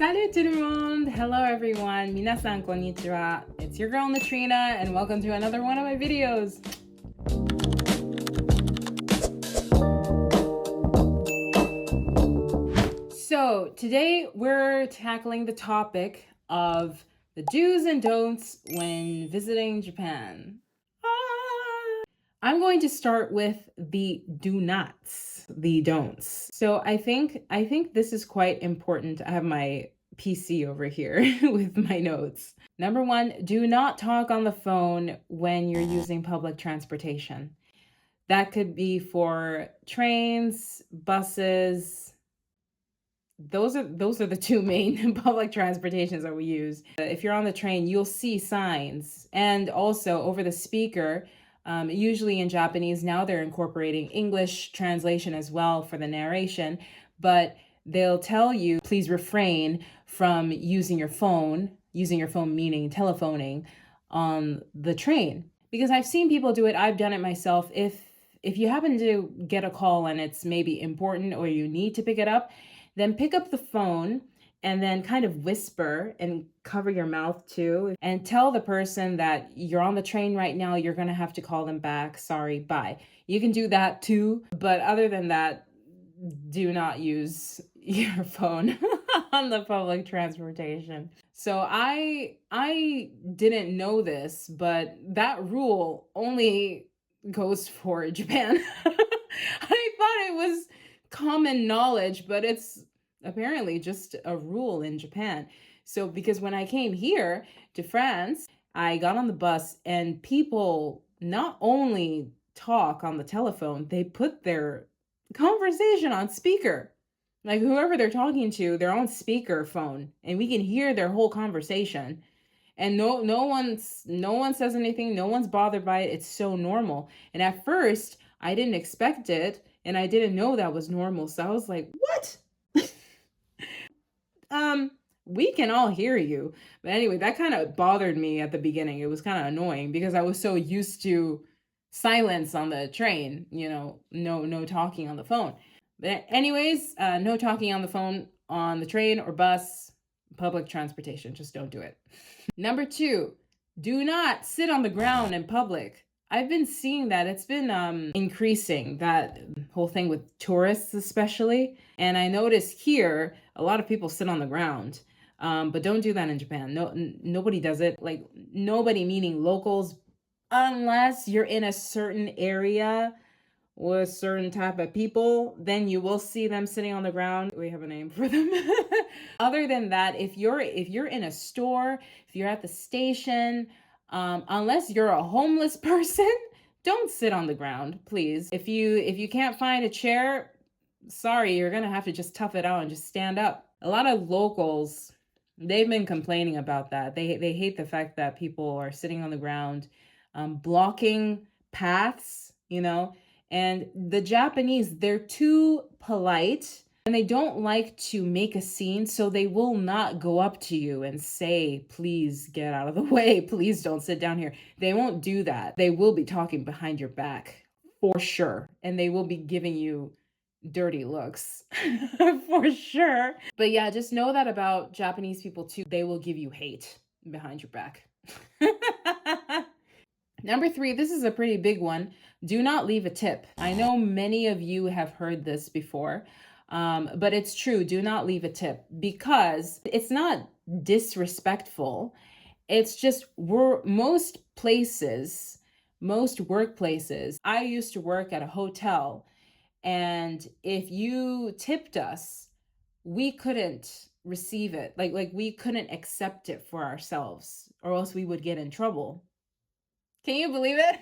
Salut tout le monde! Hello everyone! Minasan konnichiwa. It's your girl Natrina and welcome to another one of my videos. So today we're tackling the topic of the do's and don'ts when visiting Japan. I'm going to start with the do nots, the don'ts. So I think this is quite important. I have my PC over here with my notes. Number one, do not talk on the phone when you're using public transportation. That could be for trains, buses. Those are the two main public transportations that we use. If you're on the train, you'll see signs, and also over the speaker. Usually in Japanese, now they're incorporating English translation as well for the narration, but they'll tell you, please refrain from using your phone meaning telephoning on the train. Because I've seen people do it, I've done it myself. If you happen to get a call and it's maybe important or you need to pick it up, then pick up the phone and then kind of whisper and cover your mouth too and tell the person that you're on the train right now, you're gonna have to call them back, sorry, bye. You can do that too, but other than that, do not use your phone on the public transportation. So I didn't know this, but that rule only goes for Japan. I thought it was common knowledge, but it's apparently just a rule in Japan. So because when I came here to France, I got on the bus and people not only talk on the telephone, they put their conversation on speaker. Like whoever they're talking to, they're on speaker phone and we can hear their whole conversation. And no one says anything, no one's bothered by it. It's so normal. And at first, I didn't expect it and I didn't know that was normal. So I was like, "What?" We can all hear you. But anyway, that kind of bothered me at the beginning. It was kind of annoying because I was so used to silence on the train, no talking on the phone. But anyways, no talking on the phone on the train or bus, public transportation. Just don't do it. Number 2, do not sit on the ground in public. I've been seeing that it's been increasing, that whole thing with tourists especially. And I noticed here, a lot of people sit on the ground. But don't do that in Japan. No, nobody does it. Like nobody meaning locals, unless you're in a certain area with certain type of people, then you will see them sitting on the ground. We have a name for them. Other than that, if you're in a store, if you're at the station, unless you're a homeless person, don't sit on the ground, please. If you can't find a chair, sorry, you're gonna have to just tough it out and just stand up. A lot of locals, they've been complaining about that. They hate the fact that people are sitting on the ground, blocking paths, and the Japanese, they're too polite and they don't like to make a scene, so they will not go up to you and say, please get out of the way, please don't sit down here. They won't do that. They will be talking behind your back for sure, and they will be giving you dirty looks for sure. But yeah, just know that about Japanese people too. They will give you hate behind your back. Number 3, this is a pretty big one. Do not leave a tip. I know many of you have heard this before, but it's true. Do not leave a tip because it's not disrespectful. It's just most workplaces. I used to work at a hotel, and if you tipped us, we couldn't receive it. Like we couldn't accept it for ourselves, or else we would get in trouble. Can you believe it?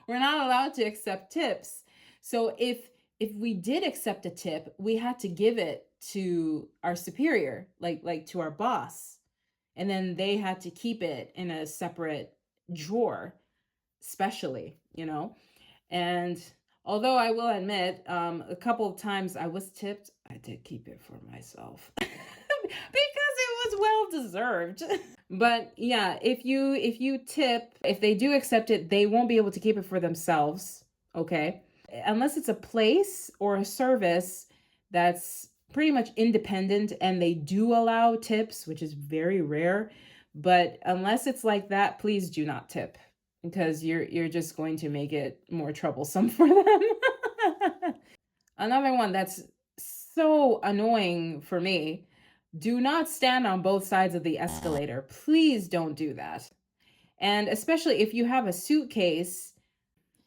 We're not allowed to accept tips. So if we did accept a tip, we had to give it to our superior, like to our boss. And then they had to keep it in a separate drawer, specially, And although I will admit, a couple of times I was tipped, I did keep it for myself because it was well deserved. But yeah, if you tip, if they do accept it, they won't be able to keep it for themselves, okay? Unless it's a place or a service that's pretty much independent, and they do allow tips, which is very rare. But unless it's like that, please do not tip, because you're just going to make it more troublesome for them. Another one that's so annoying for me: do not stand on both sides of the escalator. Please don't do that. And especially if you have a suitcase,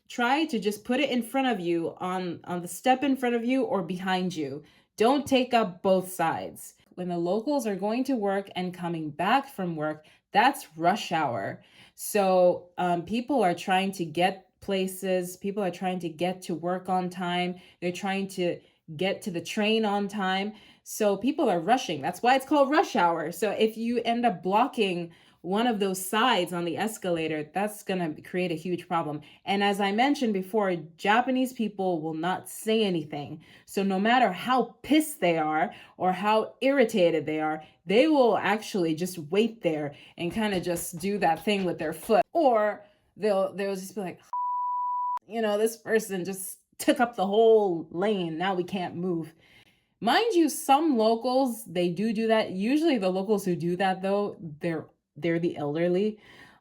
try to just put it in front of you, on the step in front of you or behind you. Don't take up both sides. When the locals are going to work and coming back from work, that's rush hour. So people are trying to get places, people are trying to get to work on time, they're trying to get to the train on time. So people are rushing. That's why it's called rush hour. So if you end up blocking one of those sides on the escalator, that's going to create a huge problem. And as I mentioned before, Japanese people will not say anything. So no matter how pissed they are or how irritated they are, they will actually just wait there and kind of just do that thing with their foot. Or they'll just be like, this person just took up the whole lane. Now we can't move. Mind you, some locals, they do that. Usually the locals who do that, though, they're the elderly.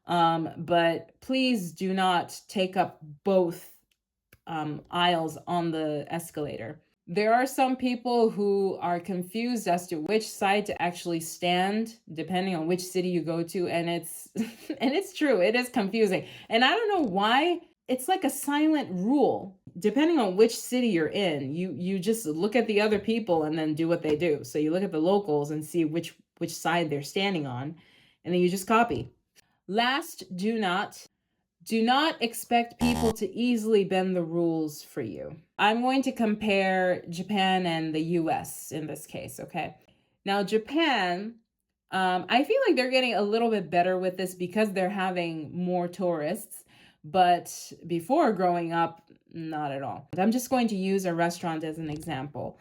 But please do not take up both aisles on the escalator. There are some people who are confused as to which side to actually stand, depending on which city you go to, and it's and it's true, it is confusing. And I don't know why. It's like a silent rule. Depending on which city you're in, you just look at the other people and then do what they do. So you look at the locals and see which side they're standing on, and then you just copy. Last, do not expect people to easily bend the rules for you. I'm going to compare Japan and the US in this case, okay? Now, Japan, I feel like they're getting a little bit better with this because they're having more tourists. But before growing up, not at all. I'm just going to use a restaurant as an example.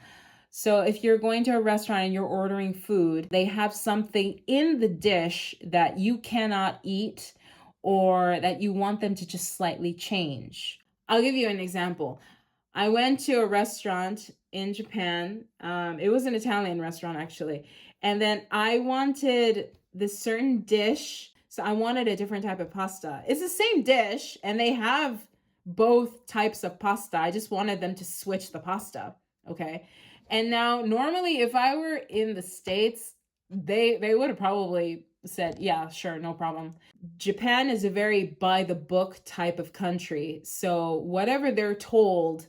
So if you're going to a restaurant and you're ordering food, they have something in the dish that you cannot eat or that you want them to just slightly change. I'll give you an example. I went to a restaurant in Japan. It was an Italian restaurant, actually. And then I wanted this certain dish. So I wanted a different type of pasta. It's the same dish, and they have both types of pasta. I just wanted them to switch the pasta. Okay. And now, normally, if I were in the States, they would have probably said, yeah, sure, no problem. Japan is a very by the book type of country. So whatever they're told,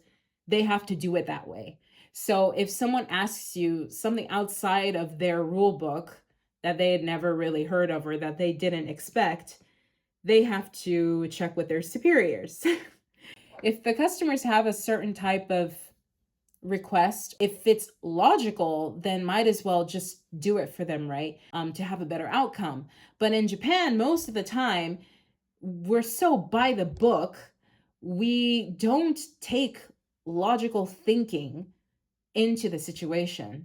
they have to do it that way. So if someone asks you something outside of their rule book that they had never really heard of or that they didn't expect, they have to check with their superiors. If the customers have a certain type of request, if it's logical, then might as well just do it for them, right? To have a better outcome. But in Japan, most of the time, we're so by the book, we don't take logical thinking into the situation.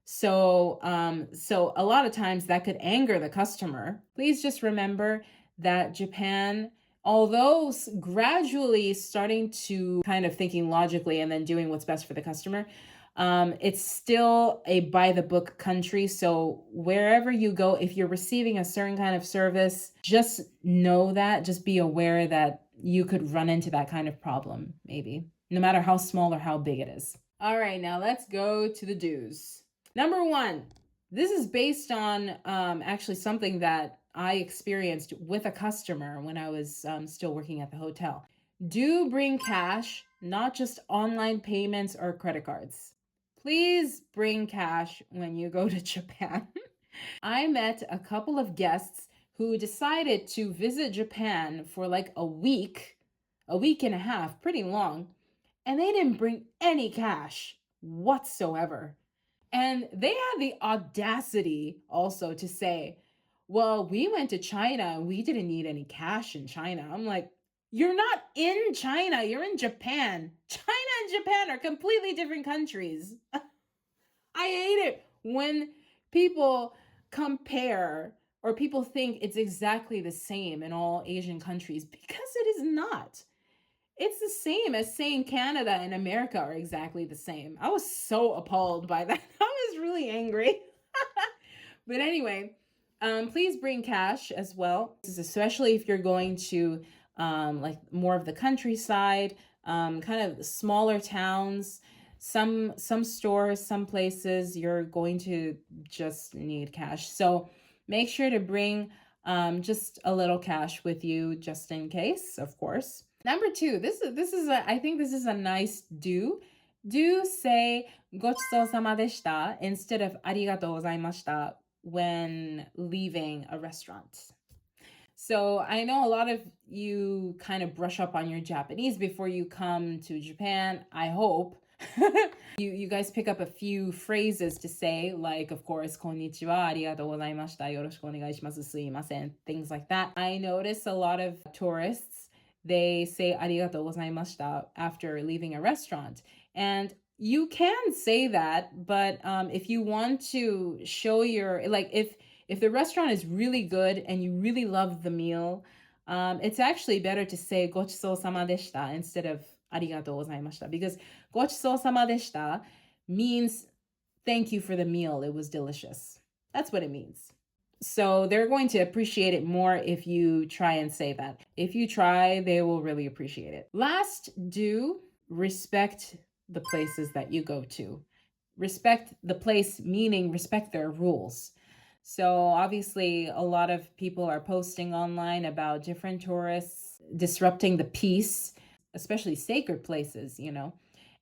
So a lot of times that could anger the customer. Please just remember that Japan, although gradually starting to kind of thinking logically and then doing what's best for the customer, it's still a by the book country. So wherever you go, if you're receiving a certain kind of service, just know that, just be aware that you could run into that kind of problem, maybe, no matter how small or how big it is. All right, now let's go to the do's. Number one, this is based on actually something that I experienced with a customer when I was still working at the hotel. Do bring cash, not just online payments or credit cards. Please bring cash when you go to Japan. I met a couple of guests who decided to visit Japan for like a week and a half, pretty long, and they didn't bring any cash whatsoever. And they had the audacity also to say, well, we went to China and we didn't need any cash in China. I'm like, you're not in China, you're in Japan. China and Japan are completely different countries. I hate it when people compare or people think it's exactly the same in all Asian countries, because it is not. It's the same as saying Canada and America are exactly the same. I was so appalled by that. I was really angry. But anyway, please bring cash as well, especially if you're going to like more of the countryside, kind of smaller towns. Some stores, some places, you're going to just need cash. So make sure to bring just a little cash with you, just in case, of course. Number two, I think this is a nice do. Do say "Gochisousamadeshita" instead of "arigatou gozaimashita" when leaving a restaurant. So I know a lot of you kind of brush up on your Japanese before you come to Japan. I hope. You guys pick up a few phrases to say, like, of course, konnichiwa, arigatou gozaimashita, yoroshiku onegaishimasu, sumimasen, things like that. I notice a lot of tourists, they say arigatou gozaimashita after leaving a restaurant. And you can say that, but if you want to show your, like, if the restaurant is really good and you really love the meal, it's actually better to say "Gochisousamadeshita" instead of "arigatou gozaimashita," because "Gochisousamadeshita" means thank you for the meal. It was delicious. That's what it means. So they're going to appreciate it more if you try and say that. If you try, they will really appreciate it. Last, do respect the places that you go to. Respect the place, meaning respect their rules. So obviously, a lot of people are posting online about different tourists disrupting the peace, especially sacred places,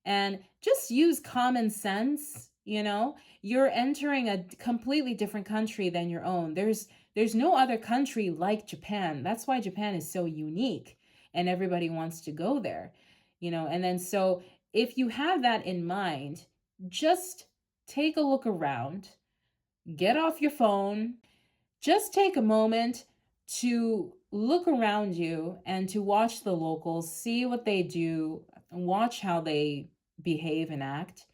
and just use common sense. You're entering a completely different country than your own. There's no other country like Japan. That's why Japan is so unique and everybody wants to go there. And then so if you have that in mind, just take a look around, get off your phone, just take a moment to look around you and to watch the locals, see what they do, watch how they behave and act,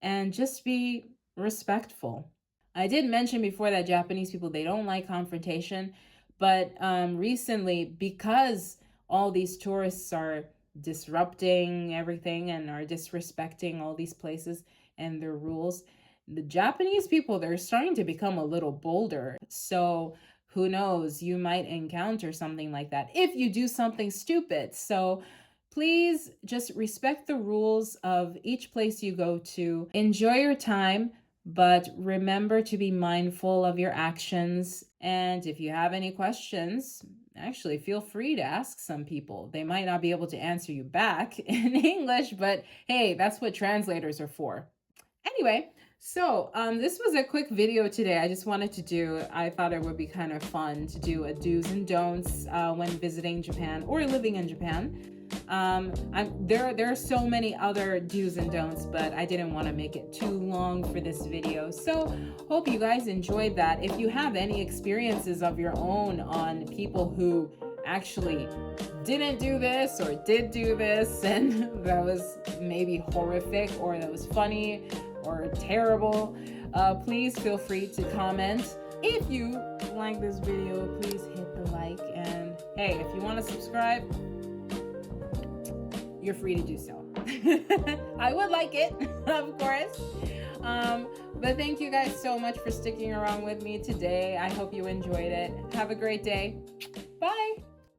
and just be respectful. I did mention before that Japanese people, they don't like confrontation, but recently, because all these tourists are disrupting everything and are disrespecting all these places and their rules, the Japanese people, they're starting to become a little bolder. So who knows, you might encounter something like that if you do something stupid. So please just respect the rules of each place you go to. Enjoy your time, but remember to be mindful of your actions. And if you have any questions, actually feel free to ask some people. They might not be able to answer you back in English, but hey, that's what translators are for. Anyway, so this was a quick video today. I thought it would be kind of fun to do a do's and don'ts when visiting Japan or living in Japan. There are so many other do's and don'ts, but I didn't want to make it too long for this video. So hope you guys enjoyed that. If you have any experiences of your own on people who actually didn't do this or did do this and that was maybe horrific or that was funny or terrible, please feel free to comment. If you like this video, please hit the like, and hey, if you want to subscribe, you're free to do so. I would like it, of course. But thank you guys so much for sticking around with me today. I hope you enjoyed it. Have a great day. Bye.